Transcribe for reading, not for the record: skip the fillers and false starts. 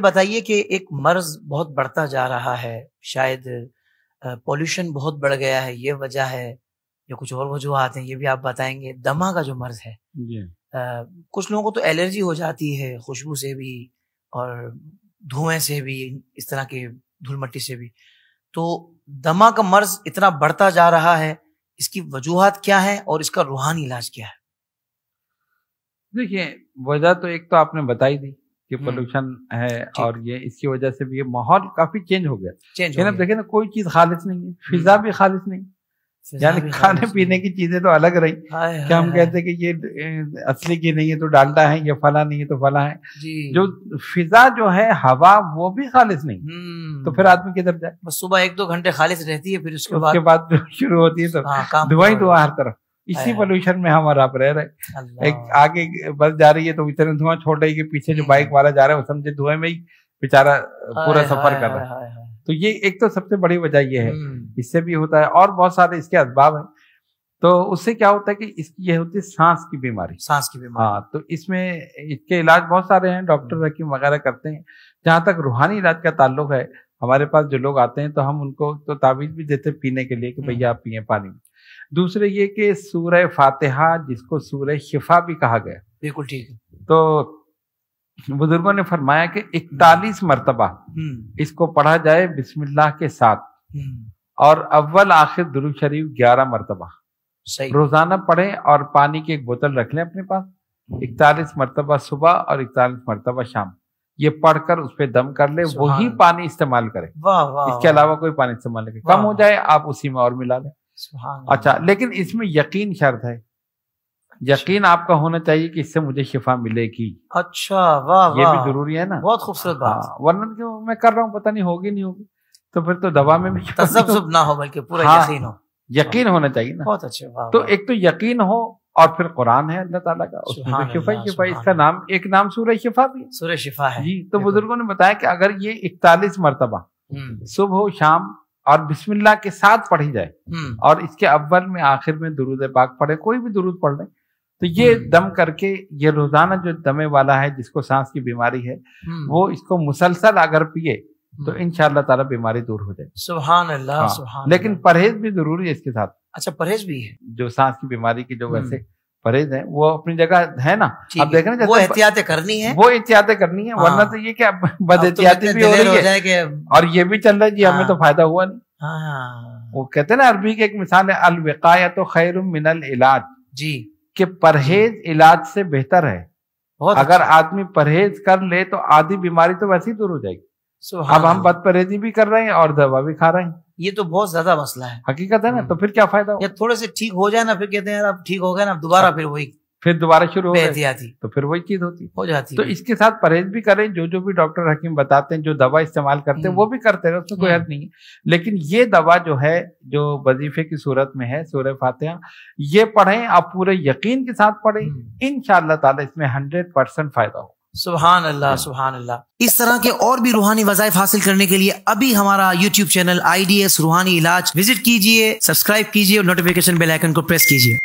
بتائیے کہ ایک مرض بہت بڑھتا جا رہا ہے، شاید پولوشن بہت بڑھ گیا ہے، یہ وجہ ہے یا کچھ اور وجوہات ہیں، یہ بھی آپ بتائیں گے۔ دمہ کا جو مرض ہے، کچھ لوگوں کو تو الرجی ہو جاتی ہے خوشبو سے بھی اور دھوئیں سے بھی، اس طرح کے دھول مٹی سے بھی، تو دمہ کا مرض اتنا بڑھتا جا رہا ہے، اس کی وجوہات کیا ہیں اور اس کا روحانی علاج کیا ہے؟ دیکھیے، وجہ تو ایک تو آپ نے بتائی دی کہ پولوشن ہے، اور یہ اس کی وجہ سے بھی یہ ماحول کافی چینج ہو گیا۔ اب دیکھیں نا، کوئی چیز خالص نہیں ہے، فضا بھی خالص نہیں، یعنی کھانے پینے کی چیزیں تو الگ رہی کہ ہم کہتے ہیں کہ یہ اصلی کی نہیں ہے تو ڈالڈا ہے، یہ فلاں نہیں ہے تو فلاں ہے۔ جو فضا جو ہے، ہوا، وہ بھی خالص نہیں، تو پھر آدمی کدھر جائے؟ بس صبح 1-2 گھنٹے خالص رہتی ہے، پھر اس کے بعد شروع ہوتی ہے تو دعا ہی دعا ہر طرف۔ اسی پولوشن میں ہم اور آپ رہ رہے، ایک آگے بس جا رہی ہے تو اتنے دھواں چھوڑ رہی ہے، پیچھے جو بائک والا جا رہا ہے وہ سمجھے دھوئیں میں ہی بیچارہ پورا سفر کر رہا ہے۔ تو یہ ایک تو سب سے بڑی وجہ یہ ہے، اس سے بھی ہوتا ہے، اور بہت سارے اس کے اسباب ہیں۔ تو اس سے کیا ہوتا ہے کہ اس کی یہ ہوتی ہے سانس کی بیماری۔ ہاں، تو اس میں اس کے علاج بہت سارے ہیں، ڈاکٹر حکیم وغیرہ کرتے ہیں۔ جہاں تک روحانی علاج کا تعلق ہے، ہمارے پاس جو لوگ آتے ہیں تو ہم ان کو تو تعویذ بھی دیتے ہیں پینے کے لیے کہ بھئی آپ پیئیں پانی میں۔ دوسرے یہ کہ سورہ فاتحہ، جس کو سورہ شفا بھی کہا گیا، بالکل ٹھیک ہے، تو بزرگوں نے فرمایا کہ 41 مرتبہ اس کو پڑھا جائے بسم اللہ کے ساتھ، اور اول آخر درود شریف 11 مرتبہ روزانہ پڑھیں، اور پانی کی ایک بوتل رکھ لیں اپنے پاس، 41 مرتبہ صبح اور 41 مرتبہ شام، یہ پڑھ کر اس پہ دم کر لے، وہی پانی استعمال کریں، اس کے علاوہ کوئی پانی استعمال نہیں کریں۔ کم ہو جائے آپ اسی میں اور ملا لیں۔ اچھا، لیکن اس میں یقین شرط ہے، یقین آپ کا ہونا چاہیے کہ اس سے مجھے شفا ملے گی۔ اچھا، واہ، یہ بھی ضروری ہے نا، بہت خوبصورت بات۔ ورنہ کیوں میں کر رہا ہوں، پتہ نہیں ہوگی نہیں ہوگی، تو پھر تو دوا میں بھی تذبذب نہ ہو بلکہ پورا یقین ہو، یقین ہونا چاہیے نا۔ بہت اچھا، تو ایک تو یقین ہو، اور پھر قرآن ہے اللہ تعالیٰ کا، اس میں شفا ہی شفا، اس کا نام ایک نام سورہ شفا بھی ہے، سورہ شفا ہے جی۔ تو بزرگوں نے بتایا کہ اگر یہ 41 مرتبہ صبح و شام اور بسم اللہ کے ساتھ پڑھی جائے، اور اس کے اول میں آخر میں درود پاک پڑھے، کوئی بھی درود پڑھ لیں، تو یہ دم کر کے، یہ روزانہ جو دمے والا ہے جس کو سانس کی بیماری ہے، وہ اس کو مسلسل اگر پیے تو انشاءاللہ تعالیٰ بیماری دور ہو جائے۔ سبحان اللہ، سبحان، لیکن پرہیز بھی ضروری ہے اس کے ساتھ۔ اچھا، پرہیز بھی ہے، جو سانس کی بیماری کی جو ویسے پرہیز ہے وہ اپنی جگہ ہے نا، اب دیکھیں نا، وہ احتیاطیں کرنی ہے، وہ احتیاطیں کرنی ہے، ورنہ تو یہ کہ بد احتیاطی بھی ہو رہی ہے اور یہ بھی چل رہا ہے، جی ہمیں تو فائدہ ہوا نہیں۔ وہ کہتے ہیں نا، عربی کی ایک مثال ہے، الوقایۃ خیر من العلاج، جی، کہ پرہیز علاج سے بہتر ہے۔ اگر آدمی پرہیز کر لے تو آدھی بیماری تو ویسے ہی دور ہو جائے گی۔ اب ہم بد پرہیزی بھی کر رہے ہیں اور دوا بھی کھا رہے ہیں، یہ تو بہت زیادہ مسئلہ ہے، حقیقت ہے نا۔ تو پھر کیا فائدہ ہو؟ یا تھوڑے سے ٹھیک ہو جائے نا، پھر کہتے ہیں اب ٹھیک ہو گیا نا، دوبارہ پھر وہی، پھر دوبارہ شروع ہو گئی تو پھر وہی چیز ہو جاتی۔ تو اس کے ساتھ پرہیز بھی کریں، جو بھی ڈاکٹر حکیم بتاتے ہیں، جو دوا استعمال کرتے ہیں وہ بھی کرتے ہیں، اس میں کوئی حرج نہیں ہے۔ لیکن یہ دوا جو ہے، جو وظیفے کی صورت میں ہے، سورہ فاتحہ، یہ پڑھیں، آپ پورے یقین کے ساتھ پڑھیں، انشاءاللہ تعالی اس میں 100% فائدہ ہو۔ سبحان اللہ، سبحان اللہ۔ اس طرح کے اور بھی روحانی وظائف حاصل کرنے کے لیے ابھی ہمارا YouTube چینل IDS روحانی علاج وزٹ کیجئے، سبسکرائب کیجئے اور نوٹیفیکیشن بیل آئیکن کو پریس کیجئے۔